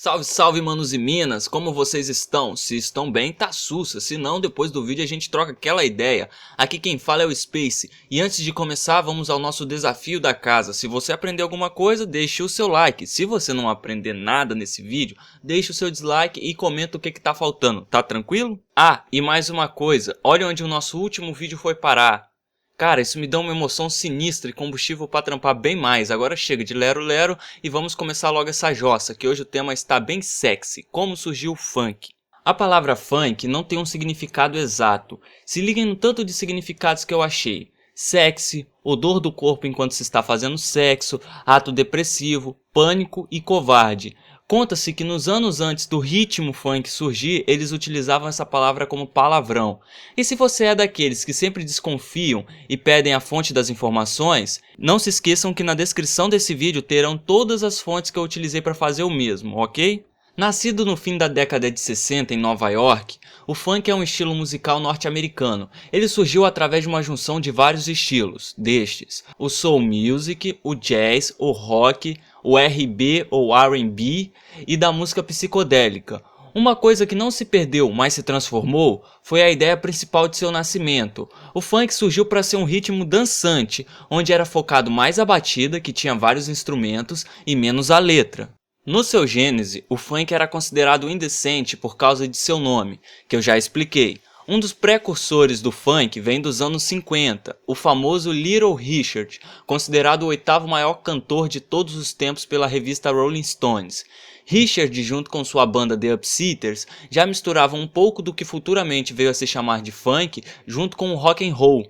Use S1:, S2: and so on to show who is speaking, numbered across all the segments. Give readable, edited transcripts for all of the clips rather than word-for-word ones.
S1: Salve, salve, manos e minas, como vocês estão? Se estão bem, tá sussa, se não, depois do vídeo a gente troca aquela ideia. Aqui quem fala é o Space, e antes de começar vamos ao nosso desafio da casa. Se você aprender alguma coisa, deixe o seu like. Se você não aprender nada nesse vídeo, deixe o seu dislike e comenta o que tá faltando, tá tranquilo? Ah, e mais uma coisa, olha onde o nosso último vídeo foi parar. Cara, isso me dá uma emoção sinistra e combustível pra trampar bem mais. Agora chega de lero-lero e vamos começar logo essa jossa, que hoje o tema está bem sexy. Como surgiu o funk? A palavra funk não tem um significado exato. Se liguem no tanto de significados que eu achei. Sexy, odor do corpo enquanto se está fazendo sexo, ato depressivo, pânico e covarde. Conta-se que nos anos antes do ritmo funk surgir, eles utilizavam essa palavra como palavrão. E se você é daqueles que sempre desconfiam e pedem a fonte das informações, não se esqueçam que na descrição desse vídeo terão todas as fontes que eu utilizei para fazer o mesmo, ok? Nascido no fim da década de 60 em Nova York, o funk é um estilo musical norte-americano. Ele surgiu através de uma junção de vários estilos, destes: o soul music, o jazz, o rock, o R&B ou R&B e da música psicodélica. Uma coisa que não se perdeu, mas se transformou, foi a ideia principal de seu nascimento. O funk surgiu para ser um ritmo dançante, onde era focado mais a batida, que tinha vários instrumentos, e menos a letra. No seu gênese, o funk era considerado indecente por causa de seu nome, que eu já expliquei. Um dos precursores do funk vem dos anos 50, o famoso Little Richard, considerado o oitavo maior cantor de todos os tempos pela revista Rolling Stones. Richard, junto com sua banda The Upsetters, já misturavam um pouco do que futuramente veio a se chamar de funk, junto com o rock and roll.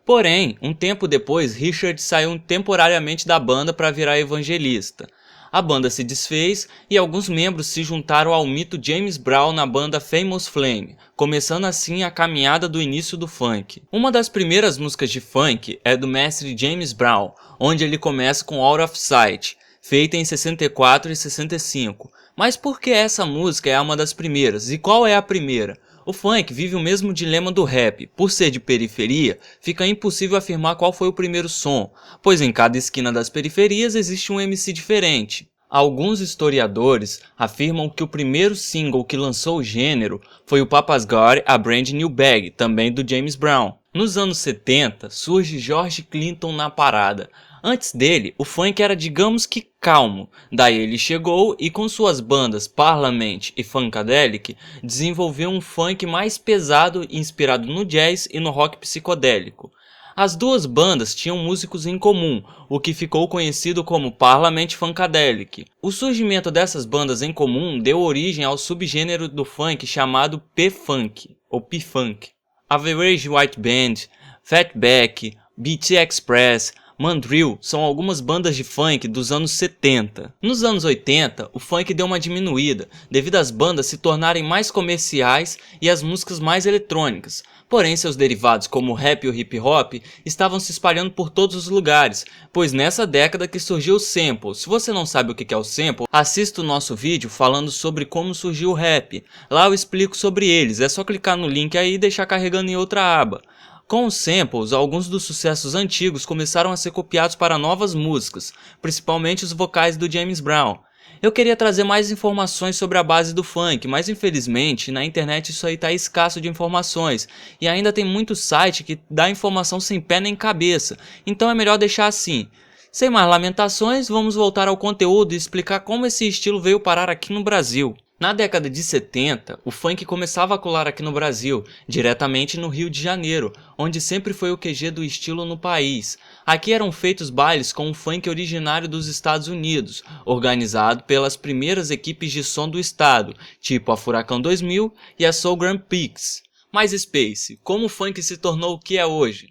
S1: Porém, um tempo depois, Richard saiu temporariamente da banda para virar evangelista. A banda se desfez e alguns membros se juntaram ao mito James Brown na banda Famous Flame, começando assim a caminhada do início do funk. Uma das primeiras músicas de funk é do mestre James Brown, onde ele começa com Out of Sight, feita em 64 e 65. Mas por que essa música é uma das primeiras? E qual é a primeira? O funk vive o mesmo dilema do rap. Por ser de periferia, fica impossível afirmar qual foi o primeiro som, pois em cada esquina das periferias existe um MC diferente. Alguns historiadores afirmam que o primeiro single que lançou o gênero foi o Papa's Got a Brand New Bag, também do James Brown. Nos anos 70, surge George Clinton na parada. Antes dele, o funk era digamos que calmo, daí ele chegou e com suas bandas Parliament e Funkadelic desenvolveu um funk mais pesado inspirado no jazz e no rock psicodélico. As duas bandas tinham músicos em comum, o que ficou conhecido como Parliament Funkadelic. O surgimento dessas bandas em comum deu origem ao subgênero do funk chamado P-Funk, ou P-Funk. Average White Band, Fatback, BT Express, Mandrill são algumas bandas de funk dos anos 70. Nos anos 80, o funk deu uma diminuída, devido às bandas se tornarem mais comerciais e as músicas mais eletrônicas. Porém, seus derivados como o rap e o hip hop estavam se espalhando por todos os lugares, pois nessa década que surgiu o sample. Se você não sabe o que é o sample, assista o nosso vídeo falando sobre como surgiu o rap. Lá eu explico sobre eles, é só clicar no link aí e deixar carregando em outra aba. Com os samples, alguns dos sucessos antigos começaram a ser copiados para novas músicas, principalmente os vocais do James Brown. Eu queria trazer mais informações sobre a base do funk, mas infelizmente na internet isso aí tá escasso de informações, e ainda tem muito site que dá informação sem pé nem cabeça, então é melhor deixar assim. Sem mais lamentações, vamos voltar ao conteúdo e explicar como esse estilo veio parar aqui no Brasil. Na década de 70, o funk começava a colar aqui no Brasil, diretamente no Rio de Janeiro, onde sempre foi o QG do estilo no país. Aqui eram feitos bailes com o funk originário dos Estados Unidos, organizado pelas primeiras equipes de som do estado, tipo a Furacão 2000 e a Soul Grand Prix. Mas Space, como o funk se tornou o que é hoje?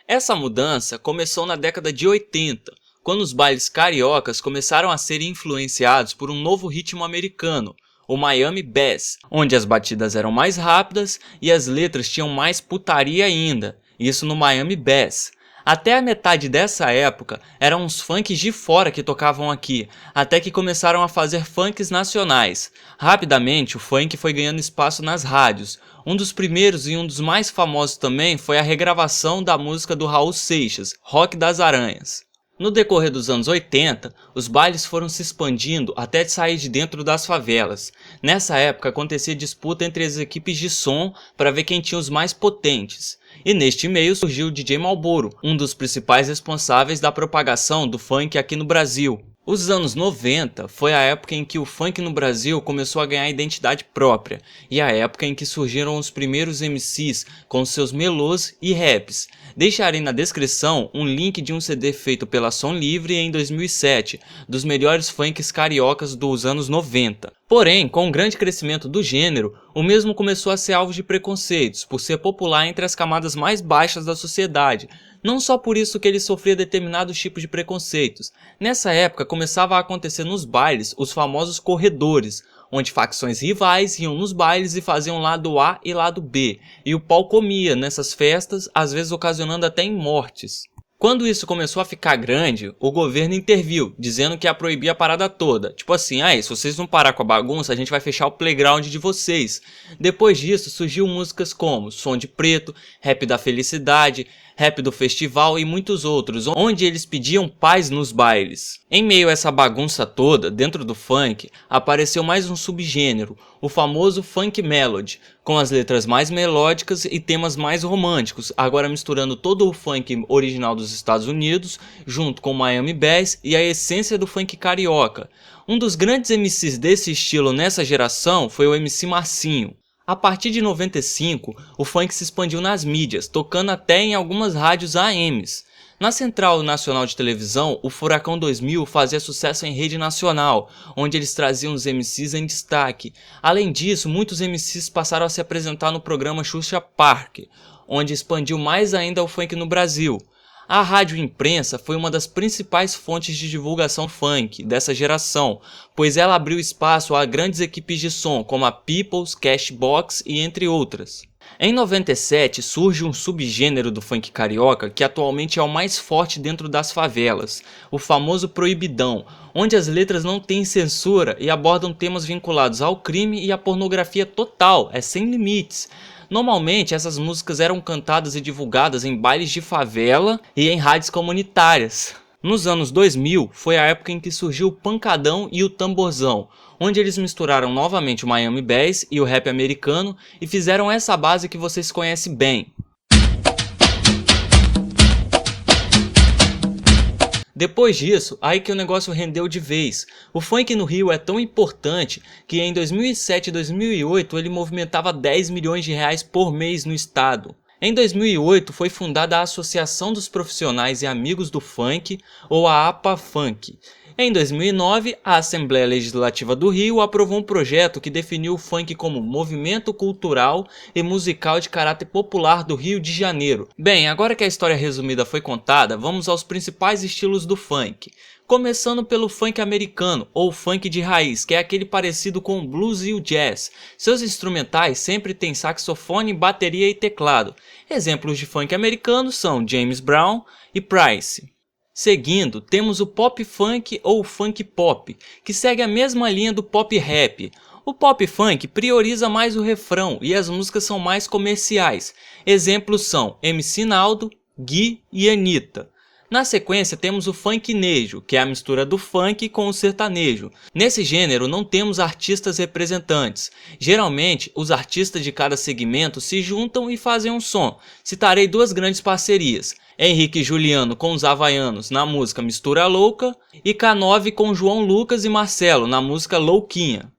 S1: Essa mudança começou na década de 80, quando os bailes cariocas começaram a ser influenciados por um novo ritmo americano, o Miami Bass, onde as batidas eram mais rápidas e as letras tinham mais putaria ainda, isso no Miami Bass. Até a metade dessa época eram os funks de fora que tocavam aqui, até que começaram a fazer funks nacionais. Rapidamente o funk foi ganhando espaço nas rádios. Um dos primeiros e um dos mais famosos também foi a regravação da música do Raul Seixas, Rock das Aranhas. No decorrer dos anos 80, os bailes foram se expandindo até sair de dentro das favelas. Nessa época acontecia disputa entre as equipes de som para ver quem tinha os mais potentes. E neste meio surgiu o DJ Marlboro, um dos principais responsáveis da propagação do funk aqui no Brasil. Os anos 90 foi a época em que o funk no Brasil começou a ganhar identidade própria e a época em que surgiram os primeiros MCs com seus melôs e raps. Deixarei na descrição um link de um CD feito pela Som Livre em 2007, dos melhores funks cariocas dos anos 90. Porém, com o grande crescimento do gênero, o mesmo começou a ser alvo de preconceitos, por ser popular entre as camadas mais baixas da sociedade. Não só por isso que ele sofria determinados tipos de preconceitos. Nessa época começava a acontecer nos bailes os famosos corredores, onde facções rivais iam nos bailes e faziam lado A e lado B, e o pau comia nessas festas, às vezes ocasionando até em mortes. Quando isso começou a ficar grande, o governo interviu, dizendo que ia proibir a parada toda. Tipo assim, se vocês não parar com a bagunça, a gente vai fechar o playground de vocês. Depois disso, surgiu músicas como Som de Preto, Rap da Felicidade, Rap do Festival e muitos outros, onde eles pediam paz nos bailes. Em meio a essa bagunça toda, dentro do funk, apareceu mais um subgênero, o famoso Funk Melody, com as letras mais melódicas e temas mais românticos, agora misturando todo o funk original dos Estados Unidos, junto com o Miami Bass e a essência do funk carioca. Um dos grandes MCs desse estilo nessa geração foi o MC Marcinho. A partir de 95, o funk se expandiu nas mídias, tocando até em algumas rádios AMs. Na Central Nacional de Televisão, o Furacão 2000 fazia sucesso em rede nacional, onde eles traziam os MCs em destaque. Além disso, muitos MCs passaram a se apresentar no programa Xuxa Park, onde expandiu mais ainda o funk no Brasil. A rádio imprensa foi uma das principais fontes de divulgação funk dessa geração, pois ela abriu espaço a grandes equipes de som como a Peoples, Cashbox e entre outras. Em 97 surge um subgênero do funk carioca que atualmente é o mais forte dentro das favelas, o famoso proibidão, onde as letras não têm censura e abordam temas vinculados ao crime e à pornografia total, sem limites. Normalmente essas músicas eram cantadas e divulgadas em bailes de favela e em rádios comunitárias. Nos anos 2000 foi a época em que surgiu o pancadão e o tamborzão, onde eles misturaram novamente o Miami Bass e o rap americano e fizeram essa base que vocês conhecem bem. Depois disso, aí que o negócio rendeu de vez. O funk no Rio é tão importante que em 2007 e 2008 ele movimentava 10 milhões de reais por mês no estado. Em 2008 foi fundada a Associação dos Profissionais e Amigos do Funk, ou a APA Funk. Em 2009, a Assembleia Legislativa do Rio aprovou um projeto que definiu o funk como movimento cultural e musical de caráter popular do Rio de Janeiro. Bem, agora que a história resumida foi contada, vamos aos principais estilos do funk. Começando pelo funk americano, ou funk de raiz, que é aquele parecido com o blues e o jazz. Seus instrumentais sempre têm saxofone, bateria e teclado. Exemplos de funk americano são James Brown e Prince. Seguindo, temos o pop funk ou funk pop, que segue a mesma linha do pop rap. O pop funk prioriza mais o refrão e as músicas são mais comerciais. Exemplos são MC Naldo, Gui e Anitta. Na sequência temos o funknejo, que é a mistura do funk com o sertanejo. Nesse gênero não temos artistas representantes. Geralmente os artistas de cada segmento se juntam e fazem um som. Citarei duas grandes parcerias: Henrique e Juliano com os Havaianos na música Mistura Louca e K9 com João Lucas e Marcelo na música Louquinha.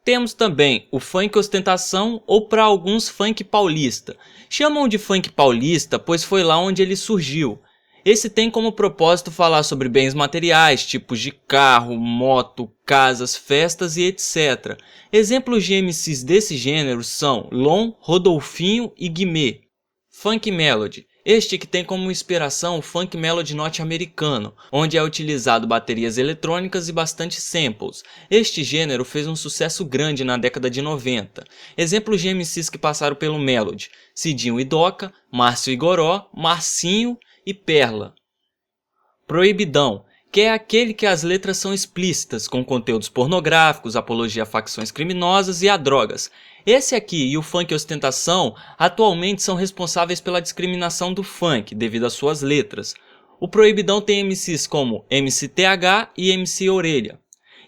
S1: Temos também o funk ostentação ou para alguns funk paulista. Chamam de funk paulista pois foi lá onde ele surgiu. Esse tem como propósito falar sobre bens materiais, tipos de carro, moto, casas, festas e etc. Exemplos de MCs desse gênero são Lon, Rodolfinho e Guimê. Funk Melody. Este que tem como inspiração o funk melody norte-americano, onde é utilizado baterias eletrônicas e bastante samples. Este gênero fez um sucesso grande na década de 90. Exemplos de MCs que passaram pelo melody: Cidinho e Doca, Márcio e Goró, Marcinho e Perla. Proibidão, que é aquele que as letras são explícitas, com conteúdos pornográficos, apologia a facções criminosas e a drogas. Esse aqui e o funk ostentação atualmente são responsáveis pela discriminação do funk devido às suas letras. O Proibidão tem MCs como MC TH e MC Orelha.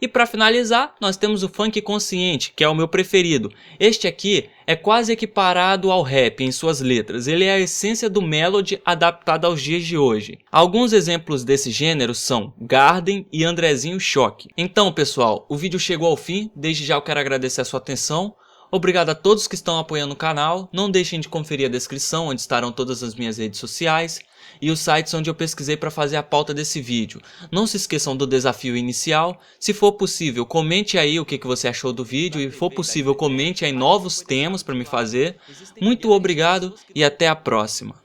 S1: E para finalizar, nós temos o funk consciente, que é o meu preferido. Este aqui é quase equiparado ao rap em suas letras, ele é a essência do melody adaptada aos dias de hoje. Alguns exemplos desse gênero são Garden e Andrezinho Choque. Então pessoal, o vídeo chegou ao fim, desde já eu quero agradecer a sua atenção. Obrigado a todos que estão apoiando o canal, não deixem de conferir a descrição onde estarão todas as minhas redes sociais e os sites onde eu pesquisei para fazer a pauta desse vídeo. Não se esqueçam do desafio inicial, se for possível comente aí o que você achou do vídeo e for possível comente aí novos temas para me fazer. Muito obrigado e até a próxima.